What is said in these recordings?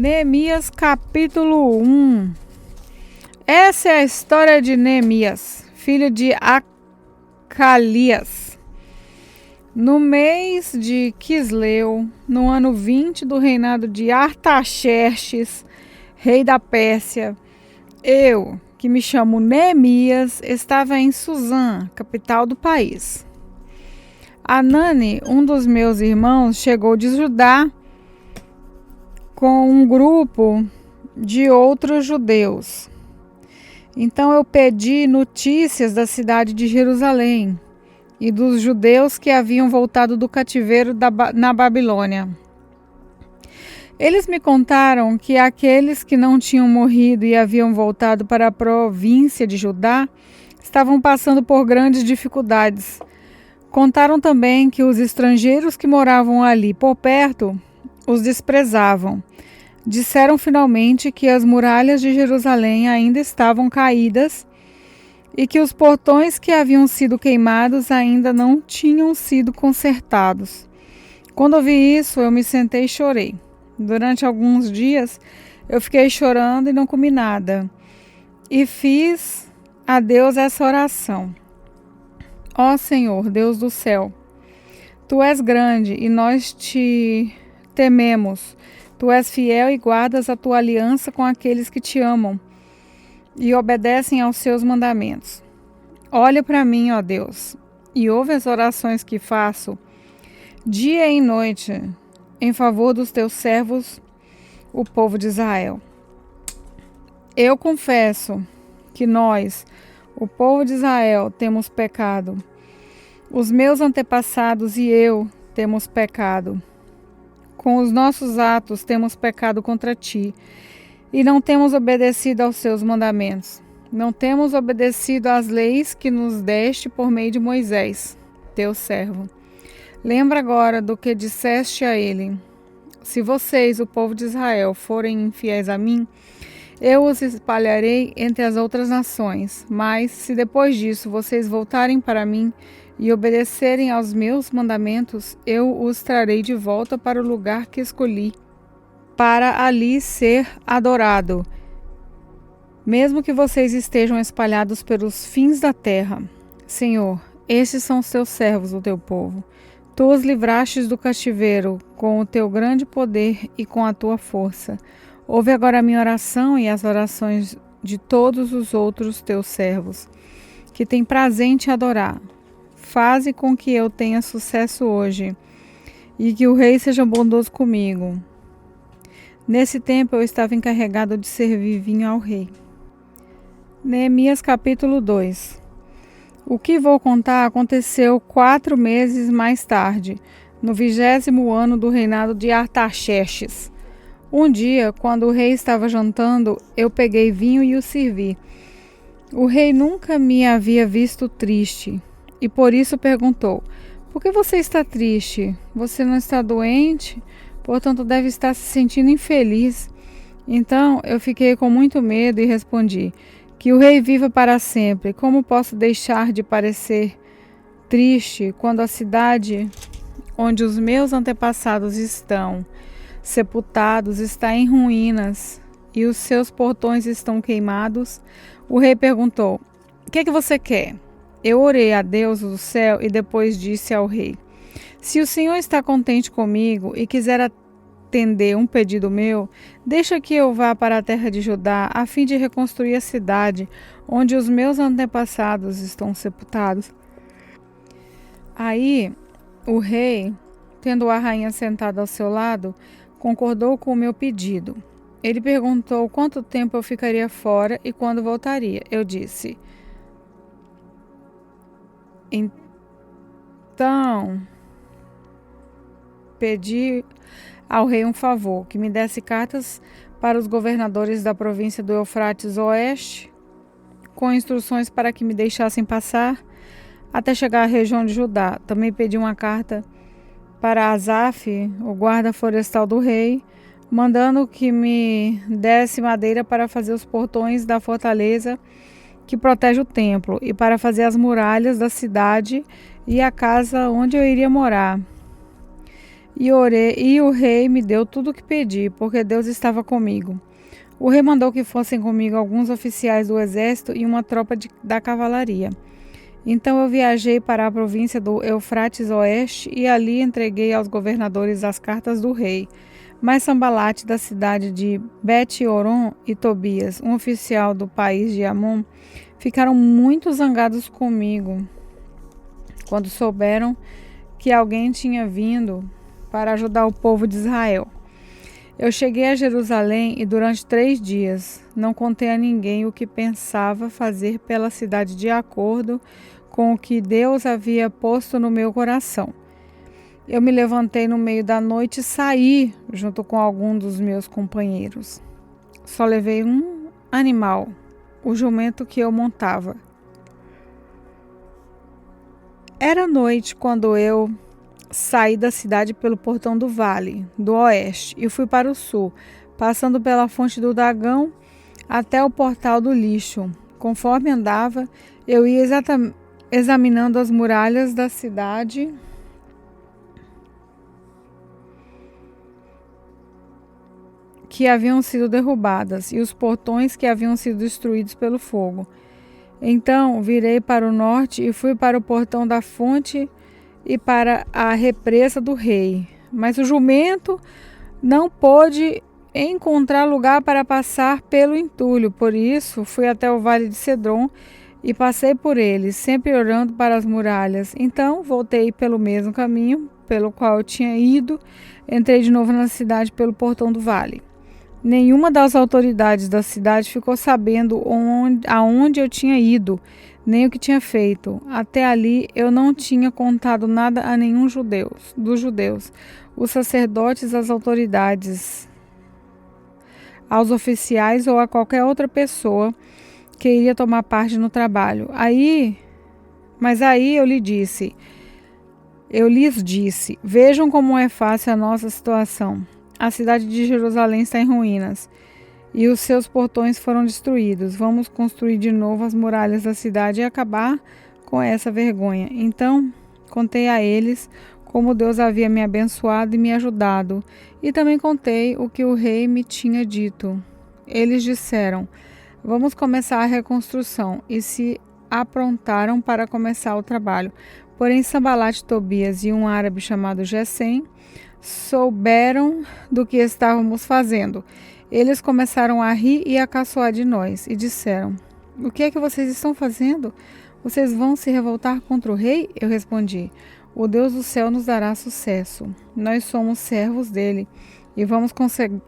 Neemias capítulo 1. Essa é a história de Neemias, filho de Acalias. No mês de Quisleu, no ano 20 do reinado de Artaxerxes, rei da Pérsia, eu, que me chamo Neemias, estava em Suzã, capital do país. Anani, um dos meus irmãos, chegou de Judá com um grupo de outros judeus. Então eu pedi notícias da cidade de Jerusalém e dos judeus que haviam voltado do cativeiro na Babilônia. Eles me contaram que aqueles que não tinham morrido e haviam voltado para a província de Judá estavam passando por grandes dificuldades. Contaram também que os estrangeiros que moravam ali por perto os desprezavam. Disseram finalmente que as muralhas de Jerusalém ainda estavam caídas e que os portões que haviam sido queimados ainda não tinham sido consertados. Quando ouvi isso, eu me sentei e chorei. Durante alguns dias, eu fiquei chorando e não comi nada. E fiz a Deus essa oração. Ó Senhor, Deus do céu, Tu és grande e nós te tememos. Tu és fiel e guardas a Tua aliança com aqueles que te amam e obedecem aos seus mandamentos. Olha para mim, ó Deus, e ouve as orações que faço dia e noite em favor dos Teus servos, o povo de Israel. Eu confesso que nós, o povo de Israel, temos pecado. Os meus antepassados e eu temos pecado. Com os nossos atos temos pecado contra Ti e não temos obedecido aos Seus mandamentos. Não temos obedecido às leis que nos deste por meio de Moisés, Teu servo. Lembra agora do que disseste a ele. Se vocês, o povo de Israel, forem infiéis a mim, eu os espalharei entre as outras nações. Mas, se depois disso vocês voltarem para mim e obedecerem aos meus mandamentos, eu os trarei de volta para o lugar que escolhi, para ali ser adorado, mesmo que vocês estejam espalhados pelos fins da terra. Senhor, estes são os teus servos, o teu povo. Tu os livrastes do cativeiro com o teu grande poder e com a tua força. Ouve agora a minha oração e as orações de todos os outros teus servos, que têm prazer em te adorar. Faze com que eu tenha sucesso hoje e que o rei seja bondoso comigo. Nesse tempo eu estava encarregado de servir vinho ao rei. Neemias capítulo 2. O que vou contar aconteceu 4 meses mais tarde, no 20º ano do reinado de Artaxerxes. Um dia, quando o rei estava jantando, eu peguei vinho e o servi. O rei nunca me havia visto triste e por isso perguntou: por que você está triste? Você não está doente? Portanto, deve estar se sentindo infeliz. Então, eu fiquei com muito medo e respondi: que o rei viva para sempre. Como posso deixar de parecer triste quando a cidade onde os meus antepassados estão sepultados está em ruínas e os seus portões estão queimados? O rei perguntou: o que é que você quer? Eu orei a Deus do céu e depois disse ao rei: se o Senhor está contente comigo e quiser atender um pedido meu, deixa que eu vá para a terra de Judá a fim de reconstruir a cidade onde os meus antepassados estão sepultados. Aí o rei, tendo a rainha sentada ao seu lado, concordou com o meu pedido. Ele perguntou quanto tempo eu ficaria fora e quando voltaria. Eu disse: então, pedi ao rei um favor, que me desse cartas para os governadores da província do Eufrates Oeste, com instruções para que me deixassem passar até chegar à região de Judá. Também pedi uma carta para Asaf, o guarda florestal do rei, mandando que me desse madeira para fazer os portões da fortaleza que protege o templo e para fazer as muralhas da cidade e a casa onde eu iria morar. e orei, e o rei me deu tudo o que pedi, porque Deus estava comigo. O rei mandou que fossem comigo alguns oficiais do exército e uma tropa da cavalaria. Então eu viajei para a província do Eufrates Oeste e ali entreguei aos governadores as cartas do rei. Mas Sambalate, da cidade de Bet-Horon, e Tobias, um oficial do país de Amon, ficaram muito zangados comigo quando souberam que alguém tinha vindo para ajudar o povo de Israel. Eu cheguei a Jerusalém e durante 3 dias não contei a ninguém o que pensava fazer pela cidade de acordo com o que Deus havia posto no meu coração. Eu me levantei no meio da noite e saí junto com algum dos meus companheiros. Só levei um animal, o jumento que eu montava. Era noite quando eu saí da cidade pelo portão do vale, do oeste, e fui para o sul, passando pela fonte do Dragão até o portal do lixo. Conforme andava, eu ia examinando as muralhas da cidade que haviam sido derrubadas e os portões que haviam sido destruídos pelo fogo. Então virei para o norte e fui para o portão da fonte e para a represa do rei. Mas o jumento não pôde encontrar lugar para passar pelo entulho, por isso fui até o vale de Cedron e passei por ele, sempre olhando para as muralhas. Então voltei pelo mesmo caminho pelo qual eu tinha ido, entrei de novo na cidade pelo portão do vale. Nenhuma das autoridades da cidade ficou sabendo aonde eu tinha ido, nem o que tinha feito. Até ali eu não tinha contado nada a nenhum dos judeus, os sacerdotes, as autoridades, aos oficiais ou a qualquer outra pessoa que iria tomar parte no trabalho. Mas aí eu lhes disse, vejam como é fácil a nossa situação. A cidade de Jerusalém está em ruínas e os seus portões foram destruídos. Vamos construir de novo as muralhas da cidade e acabar com essa vergonha. Então, contei a eles como Deus havia me abençoado e me ajudado, e também contei o que o rei me tinha dito. Eles disseram, vamos começar a reconstrução, e se aprontaram para começar o trabalho. Porém, Sambalate, Tobias e um árabe chamado Gesem souberam do que estávamos fazendo. Eles começaram a rir e a caçoar de nós e disseram, o que é que vocês estão fazendo? Vocês vão se revoltar contra o rei? Eu respondi, o Deus do céu nos dará sucesso. Nós somos servos dele e vamos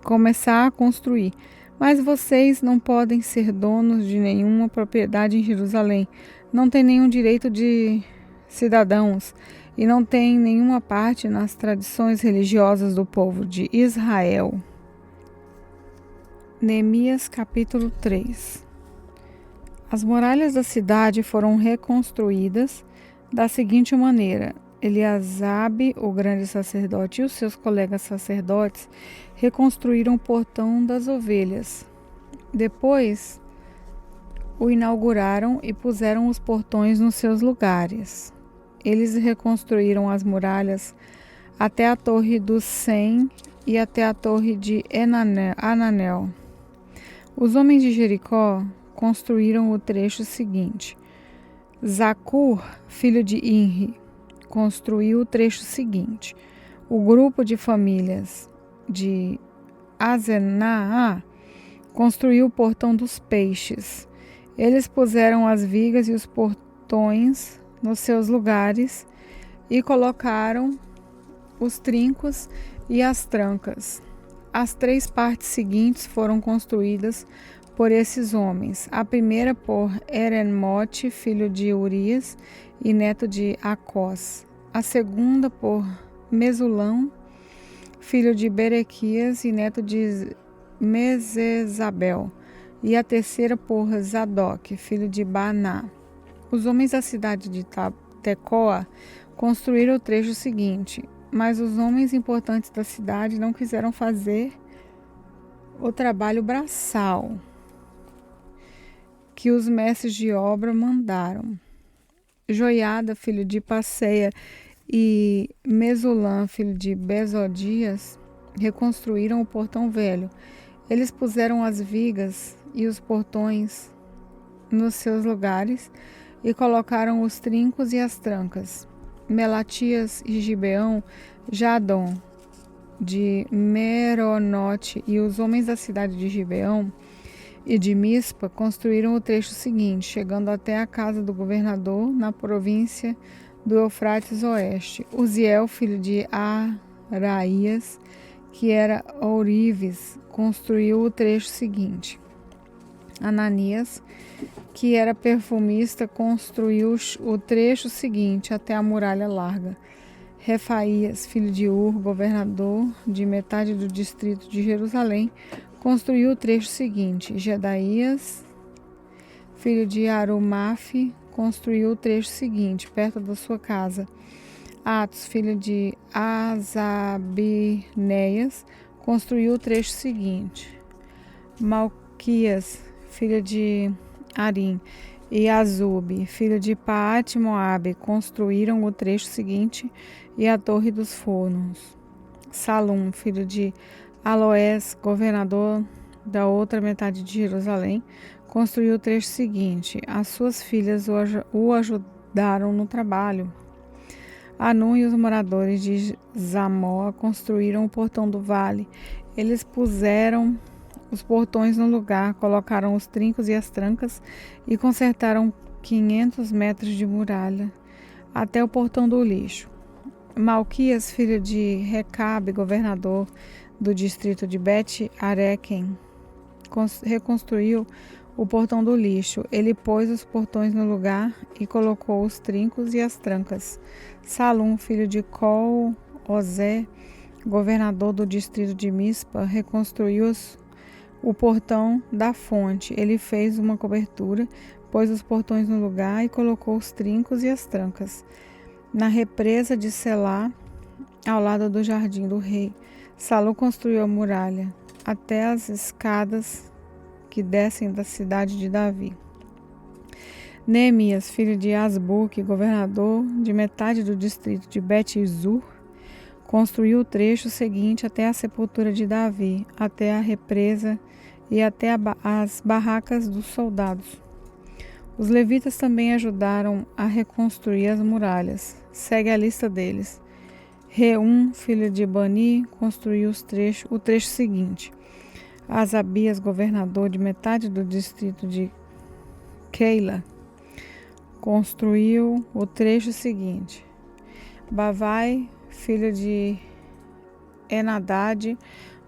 começar a construir. Mas vocês não podem ser donos de nenhuma propriedade em Jerusalém. Não têm nenhum direito de cidadãos e não têm nenhuma parte nas tradições religiosas do povo de Israel. Neemias capítulo 3. As muralhas da cidade foram reconstruídas da seguinte maneira: Eliasabe, o grande sacerdote, e os seus colegas sacerdotes reconstruíram o portão das ovelhas. Depois o inauguraram e puseram os portões nos seus lugares. Eles reconstruíram as muralhas até a torre do Sem e até a torre de Ananel. Os homens de Jericó construíram o trecho seguinte. Zacur, filho de Inri, construiu o trecho seguinte. O grupo de famílias de Azenaá construiu o portão dos peixes. Eles puseram as vigas e os portões nos seus lugares e colocaram os trincos e as trancas. As 3 partes seguintes foram construídas por esses homens. A primeira por Eremote, filho de Urias e neto de Acós. A segunda por Mesulão, filho de Berequias e neto de Mesezabel. E a terceira por Zadok, filho de Baná. Os homens da cidade de Tecoa construíram o trecho seguinte, mas os homens importantes da cidade não quiseram fazer o trabalho braçal que os mestres de obra mandaram. Joiada, filho de Passeia, e Mesulam, filho de Besodias, reconstruíram o portão velho. Eles puseram as vigas e os portões nos seus lugares e colocaram os trincos e as trancas. Melatias e Gibeão, Jadom de Meronote e os homens da cidade de Gibeão e de Mispa construíram o trecho seguinte, chegando até a casa do governador na província do Eufrates Oeste. Uziel, filho de Araías, que era ourives, construiu o trecho seguinte. Ananias, que era perfumista, construiu o trecho seguinte até a muralha larga. Refaías, filho de Ur, governador de metade do distrito de Jerusalém, construiu o trecho seguinte. Gedaías, filho de Arumafe, construiu o trecho seguinte, perto da sua casa. Atos, filho de Azabinéias, construiu o trecho seguinte. Malquias, filho de Arim, e Azube, filho de Paate-Moabe, construíram o trecho seguinte e a Torre dos Fornos. Salum, filho de Aloés, governador da outra metade de Jerusalém, construiu o trecho seguinte. As suas filhas o ajudaram no trabalho. Anum e os moradores de Zamó construíram o portão do vale. Eles puseram os portões no lugar, colocaram os trincos e as trancas e consertaram 500 metros de muralha até o portão do lixo. Malquias, filho de Recabe, governador do distrito de Bet-Arequem, reconstruiu o portão do lixo. Ele pôs os portões no lugar e colocou os trincos e as trancas. Salum, filho de Col-Ozé, governador do distrito de Mispa, reconstruiu o portão da fonte. Ele fez uma cobertura, pôs os portões no lugar e colocou os trincos e as trancas. Na represa de Selá, ao lado do jardim do rei, Salum construiu a muralha até as escadas que descem da cidade de Davi. Neemias, filho de Asbuque, governador de metade do distrito de Bet-Zur, construiu o trecho seguinte até a sepultura de Davi, até a represa e até as barracas dos soldados. Os levitas também ajudaram a reconstruir as muralhas. Segue a lista deles. Reum, filho de Bani, construiu o trecho seguinte. Asabias, governador de metade do distrito de Keila, construiu o trecho seguinte. Bavai, filho de Enadad,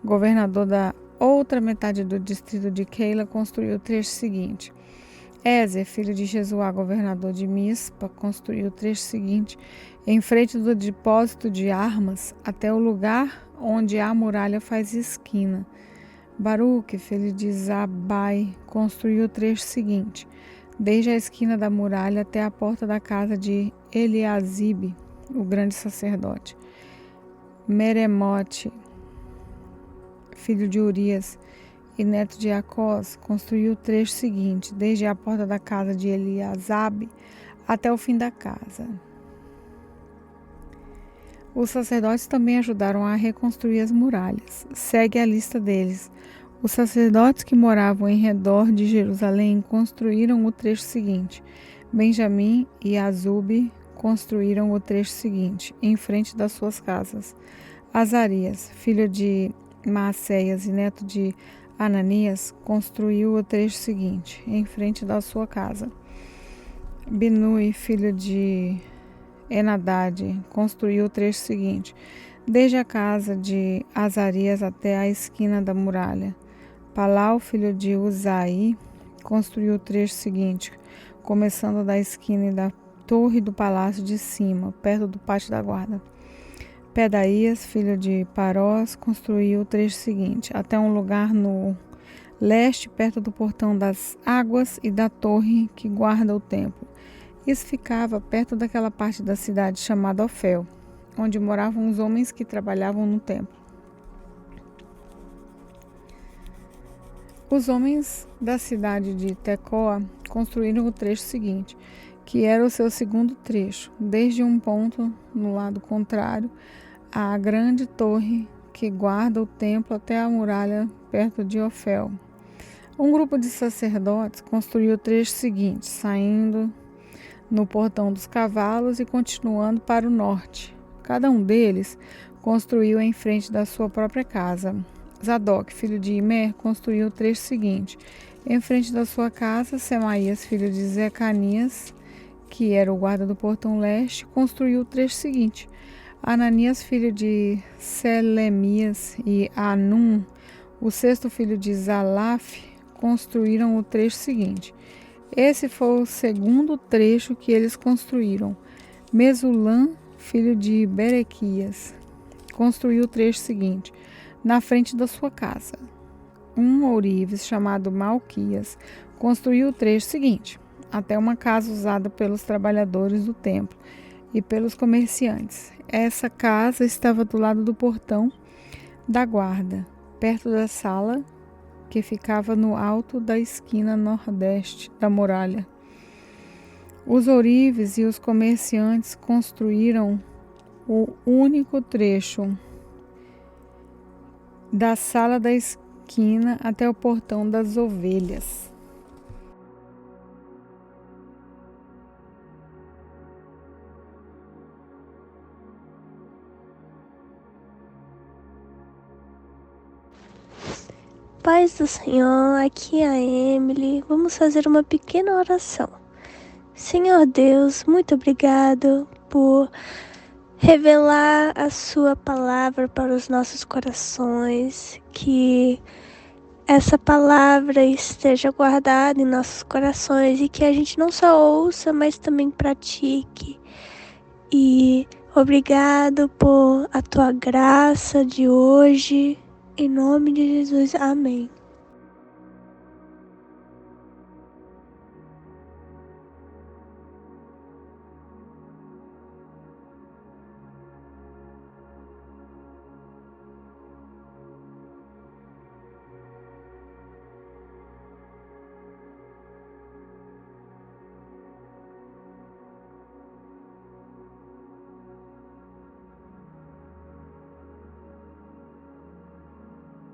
governador da outra metade do distrito de Keila, construiu o trecho seguinte. Ézer, filho de Jesuá, governador de Mispa, construiu o trecho seguinte, em frente do depósito de armas, até o lugar onde a muralha faz esquina. Baruque, filho de Zabai, construiu o trecho seguinte, desde a esquina da muralha até a porta da casa de Eliasibe, o grande sacerdote. Meremote, filho de Urias e neto de Acós, construiu o trecho seguinte, desde a porta da casa de Eliasabe até o fim da casa. Os sacerdotes também ajudaram a reconstruir as muralhas. Segue a lista deles. Os sacerdotes que moravam em redor de Jerusalém construíram o trecho seguinte. Benjamim e Azube construíram o trecho seguinte, em frente das suas casas. Azarias, filho de Maacéias e neto de Ananias, construiu o trecho seguinte, em frente da sua casa. Binui, filho de Enadad, construiu o trecho seguinte, desde a casa de Azarias até a esquina da muralha. Palau, filho de Uzai, construiu o trecho seguinte, começando da esquina e da torre do palácio de cima, perto do pátio da guarda. Pedaías, filho de Parós, construiu o trecho seguinte, até um lugar no leste, perto do portão das águas e da torre que guarda o templo. Isso ficava perto daquela parte da cidade chamada Ofel, onde moravam os homens que trabalhavam no templo. Os homens da cidade de Tecoa construíram o trecho seguinte, que era o seu segundo trecho, desde um ponto no lado contrário à grande torre que guarda o templo até a muralha perto de Ofel. Um grupo de sacerdotes construiu o trecho seguinte, saindo no portão dos cavalos e continuando para o norte. Cada um deles construiu em frente da sua própria casa. Zadok, filho de Imer, construiu o trecho seguinte. Em frente da sua casa, Semaías, filho de Zecanias, que era o guarda do portão leste, construiu o trecho seguinte. Ananias, filho de Selemias, e Anum, o sexto filho de Zalaf, construíram o trecho seguinte. Esse foi o segundo trecho que eles construíram. Mesulam, filho de Berequias, construiu o trecho seguinte, na frente da sua casa. Um ourives chamado Malquias construiu o trecho seguinte, até uma casa usada pelos trabalhadores do templo e pelos comerciantes. Essa casa estava do lado do portão da guarda, perto da sala que ficava no alto da esquina nordeste da muralha. Os ourives e os comerciantes construíram o único trecho da sala da esquina até o portão das ovelhas. Paz do Senhor, aqui é a Emily. Vamos fazer uma pequena oração. Senhor Deus, muito obrigado por revelar a sua palavra para os nossos corações, que essa palavra esteja guardada em nossos corações e que a gente não só ouça, mas também pratique. E obrigado por a tua graça de hoje. Em nome de Jesus, amém.